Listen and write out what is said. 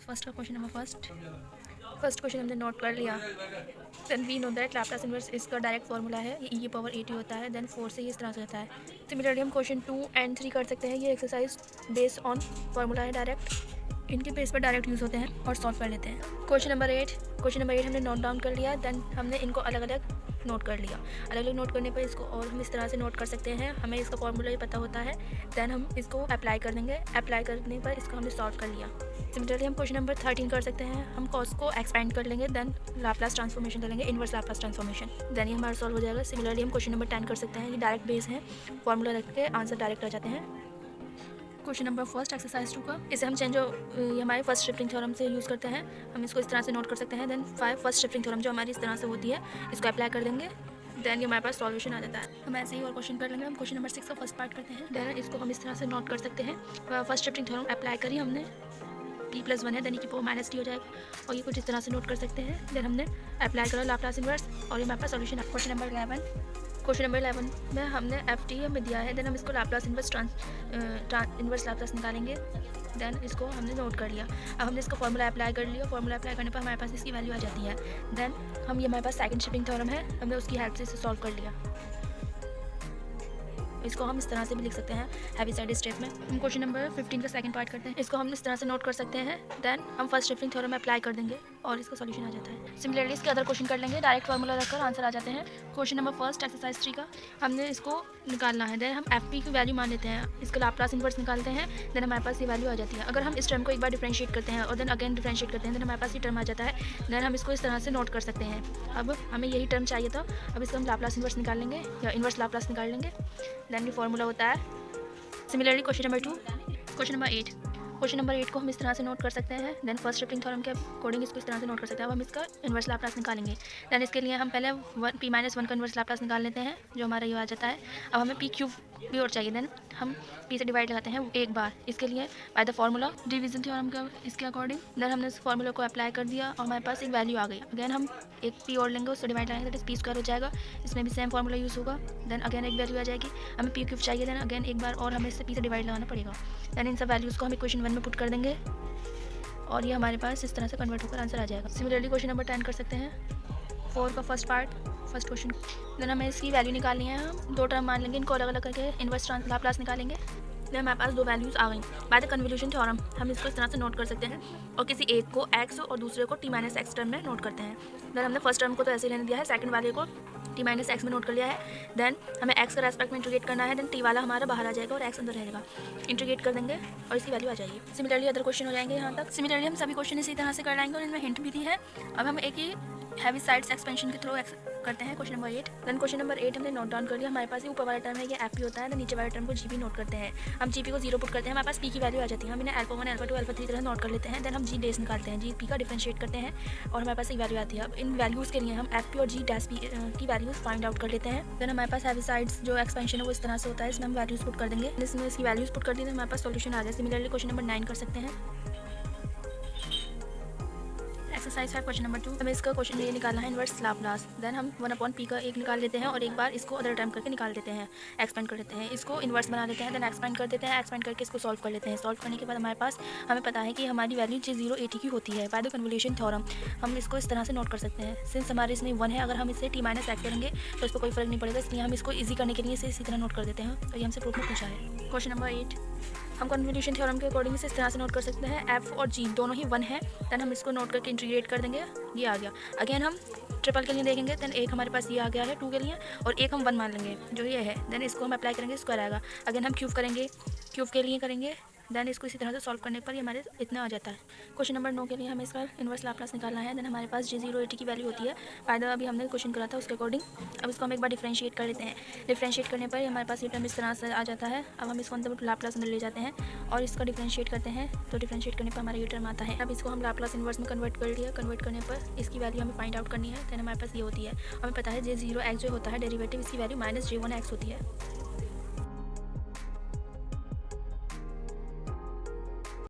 First का question number first question हमने note कर लिया। Then we know that Laplace inverse इसका डायरेक्ट फार्मूला है, ये e पावर at होता है, देन 4 से ये इस तरह से रहता है। सिमिलरली हम क्वेश्चन 2 एंड 3 कर सकते हैं। ये एक्सरसाइज बेस्ड ऑन फार्मूला है डायरेक्ट, इनके बेस पर डायरेक्ट यूज़ होते हैं और सॉल्व कर लेते हैं। क्वेश्चन नंबर 8 हमने नोट डाउन कर लिया। देन हमने इनको अलग अलग नोट कर लिया। अलग अलग नोट करने पर इसको और हम इस तरह से नोट कर सकते हैं। हमें इसका फॉर्मूला ही पता होता है, देन हम इसको अप्लाई कर देंगे। अप्लाई करने पर इसको हमने सॉल्व कर लिया। सिमिलरली हम क्वेश्चन नंबर 13 कर सकते हैं। हम कॉस को एक्सपेंड कर लेंगे, देन लाप्लास ट्रांसफॉर्मेशन कर लेंगे, इनवर्स लाप्लास ट्रांसफॉर्मेशन, देन ये हमारा सॉल्व हो जाएगा। सिमिलरली हम क्वेश्चन नंबर 10 कर सकते हैं। ये डायरेक्ट बेस है, फॉर्मूला रख के आंसर डायरेक्ट आ जाते हैं। क्वेश्चन नंबर फर्स्ट एक्सरसाइज 2 का, इसे हम चेंज ये हमारे फर्स्ट शिफ्टिंग थ्योरम से यूज़ करते हैं। हम इसको इस तरह से नोट कर सकते हैं। देन 5 फर्स्ट शिफ्टिंग थ्योरम जो हमारी इस तरह से होती है, इसको अप्लाई कर देंगे, देन ये हमारे पास सॉल्यूशन आ जाता है। हम ऐसे ही और क्वेश्चन कर लेंगे। हम क्वेश्चन नंबर 6 का फर्स्ट पार्ट करते हैं। देन इसको हम इस तरह से नोट कर सकते हैं। फर्स्ट शिफ्टिंग थ्योरम अप्लाई करी हमने, p+1 है, देन की पावर -t हो जाएगा, और ये कुछ इस तरह से नोट कर सकते हैं। देन हमने अप्लाई करा लाप्लास इन्वर्स, और ये हमारे पास सॉल्यूशन है। क्वेश्चन नंबर 11 में हमने ft हमें दिया है। देन हम इसको लाप्लास इन्वर्स इन्वर्स लाप्लास निकालेंगे। देन इसको हमने नोट कर लिया। अब हमने इसका फॉर्मूला अप्लाई कर लिया। फॉर्मूला अप्लाई करने पर हमारे पास इसकी वैल्यू आ जाती है। देन हम ये हमारे पास सेकंड शिफ्टिंग थ्योरम है, हमने उसकी हेल्प से इसे सॉल्व कर लिया। इसको हम इस तरह से भी लिख सकते हैं हैवी साइड स्टेप में। हम क्वेश्चन नंबर 15 का सेकंड पार्ट करते हैं। इसको हम इस तरह से नोट कर सकते हैं। देन हम फर्स्ट शिफ्टिंग थ्योरम में अप्लाई कर देंगे और इसका सॉल्यूशन आ जाता है। सिमिलरली इसके अदर क्वेश्चन कर लेंगे, डायरेक्ट फार्मूला रखकर आंसर आ जाते हैं। क्वेश्चन नंबर फर्स्ट एक्सरसाइज 3 का, हमने इसको निकालना है। देन हम एफ की वैल्यू मान लेते हैं, इसका लाप्लास इन्वर्स निकालते हैं, देन हमारे पास ये वैल्यू आ जाती है। अगर हम इस टर्म को एक बार डिफरेंशिएट करते हैं और देन अगेन डिफरेंशिएट करते हैं, देन हमारे पास ये टर्म आ जाता है। देन हम इसको इस तरह से नोट कर सकते हैं। अब हमें यही टर्म चाहिए था, अब इसका हम लाप्लास इन्वर्स निकाल लेंगे या इन्वर्स लाप्लास निकाल लेंगे। देन ये फॉर्मूला होता है। सिमिलरली क्वेश्चन नंबर 8 को हम इस तरह से नोट कर सकते हैं। देन फर्स्ट शिफ्टिंग थ्योरम के अकॉर्डिंग इसको इस तरह से नोट कर सकते हैं। अब हम इसका इन्वर्स लाप्लास निकालेंगे। देन इसके लिए हम पहले p-1 का इन्वर्स लाप्लास निकाल लेते हैं, जो हमारा ये आ जाता है। अब हमें p³ भी और चाहिए। देन हम p से डिवाइड लगाते हैं एक बार, इसके लिए by the formula division theorem का इसके अकॉर्डिंग। देन हमने इस फार्मूला को अप्लाई कर दिया और हमारे पास एक वैल्यू आ गई। अगेन हम एक p और लेंगे, उससे डिवाइड लगाएंगे, दैट इज p² हो जाएगा। इसमें भी सेम फार्मूला यूज़ होगा। देन अगेन एक वैल्यू आ जाएगी, हमें p³ चाहिए। देन अगेन एक बार और हमें इससे p से डिवाइड लगाना पड़ेगा। देन इन सब वैल्यूज़ को हम इक्वेशन 1 में पुट कर देंगे और ये हमारे पास इस तरह से कन्वर्ट होकर आंसर आ जाएगा। सिमिलरली क्वेश्चन नंबर 10 कर सकते हैं। 4 का फर्स्ट क्वेश्चन। देन हमें इसकी वैल्यू निकालनी है। हम दो टर्म मान लेंगे, इनको अलग अलग करके इन्वर्स लाप्लास निकालेंगे। देन हमारे पास दो वैल्यूज़ आ गई। बाय द कन्वोल्यूशन थ्योरम हम इसको इस तरह से नोट कर सकते हैं और किसी एक को x और दूसरे को t-x टर्म में नोट करते हैं। देन हमने फर्स्ट टर्म को तो ऐसे ही रहने दिया है, सेकंड वाले को t-x में नोट कर लिया है। देन हमें x का रेस्पेक्ट में इंटीग्रेट करना है। देन t वाला हमारा बाहर आ जाएगा और x अंदर रहेगा। इंटीग्रेट कर देंगे और इसकी वैल्यू आ जाएगी। सिमिलरली अदर क्वेश्चन हो जाएंगे यहाँ तक। सिमिलरली हम सभी क्वेश्चन इसी तरह से कर लाएंगे और इनमें हिंट भी दी है। अब हम एक ही हैवी साइड्स एक्सपेंशन के थ्रू करते हैं question number 8। Then question number 8 हमने नोट डाउन कर लिया। हमारे पास ये ऊपर वाला टर्म है, ये एफ होता है। देन नीचे वाले टर्म को जी नोट करते हैं। हम जी को 0 पुट करते हैं, हमारे पास पी की वैल्यू आ जाती है। हम इन्हें अल्फा 1 अल्फा 2 अल्फा 3 तरह नोट कर लेते हैं। देन हम जी डेस निकालते हैं, जी पी का डिफरेंशिएट करते हैं और हमारे पास एक वैल्यू आती है। अब इन वैल्यूज़ के लिए हम एफ पी और जी डैश पी की वैल्यूज़ फाइंड आउट कर लेते हैं। देन हमारे पास हैवी साइड्स जो एक्सपेंशन है वो इस तरह से होता है, इसमें हम वैल्यूज़ पुट कर देंगे। इसमें इसकी वैल्यूज़ पुट कर दी तो हमारे पास सॉल्यूशन आ जाए। सिमिलरली क्वेश्चन नंबर 9 कर सकते हैं। एक्सरसाइज 5 क्वेश्चन नंबर 2, हमें इसका क्वेश्चन ये निकालना है इन्वर्स लाप्लास। देन हम 1/p का एक निकाल लेते हैं और एक बार इसको अदर टर्म करके निकाल देते हैं, एक्सपेंड कर लेते हैं, इसको इन्वर्स बना लेते हैं। देन एक्सपेंड कर देते हैं, एक्सपेंड करके इसको सॉल्व कर लेते हैं। सॉल्व करने के बाद हमारे पास हमें पता है कि हमारी वैल्यू j0 की होती है बाय द कन्वोल्यूशन थ्योरम। हम इसको इस तरह से नोट कर सकते हैं। सिंस हमारे इसमें 1 है, अगर हम इसे t-x करेंगे तो इसको कोई फर्क नहीं पड़ेगा, इसलिए हम इसको ईजी करने के लिए इसे इसी तरह नोट कर देते हैं। तो ये हमसे प्रूफ में पूछा है। क्वेश्चन नंबर 8, हम कन्वोल्यूशन थ्योरम के अकॉर्डिंग से इस तरह से नोट कर सकते हैं। f और g दोनों ही 1 है। देन हम इसको नोट करके इंटीग्रेट कर देंगे, ये आ गया। अगेन हम ट्रिपल के लिए देखेंगे। देन एक हमारे पास ये आ गया है 2 के लिए और एक हम 1 मान लेंगे जो ये है। देन इसको हम अप्लाई करेंगे, स्क्वायर आएगा। अगेन हम क्यूब करेंगे, क्यूब के लिए करेंगे। देन इसको इसी तरह से सॉल्व करने पर ये हमारे इतना आ जाता है। क्वेश्चन नंबर 9 के लिए हमें इसका इन्वर्स लाप्लास निकालना है। देन हमारे पास j0 की वैल्यू होती है बाय द अभी हमने क्वेश्चन करा था उसके अकॉर्डिंग। अब इसको हम एक बार डिफरेंशिएट कर लेते हैं। डिफरेंशिएट करने पर हमारे पास ये टर्म इस तरह से आ जाता है। अब हम इसको अंदर लाप्लास अंदर ले जाते हैं और इसका डिफरेंशिएट करते हैं, तो डिफरेंशिएट करने पर हमारा ये टर्म आता है। अब इसको हम लाप्लास इन्वर्स में कन्वर्ट कर लिया। कन्वर्ट करने पर इसकी वैल्यू हमें फाइंड आउट करनी है। देन हमारे पास ये होती है, हमें पता है j0x जो होता है डेरिवेटिव, इसकी वैल्यू -j1x होती है।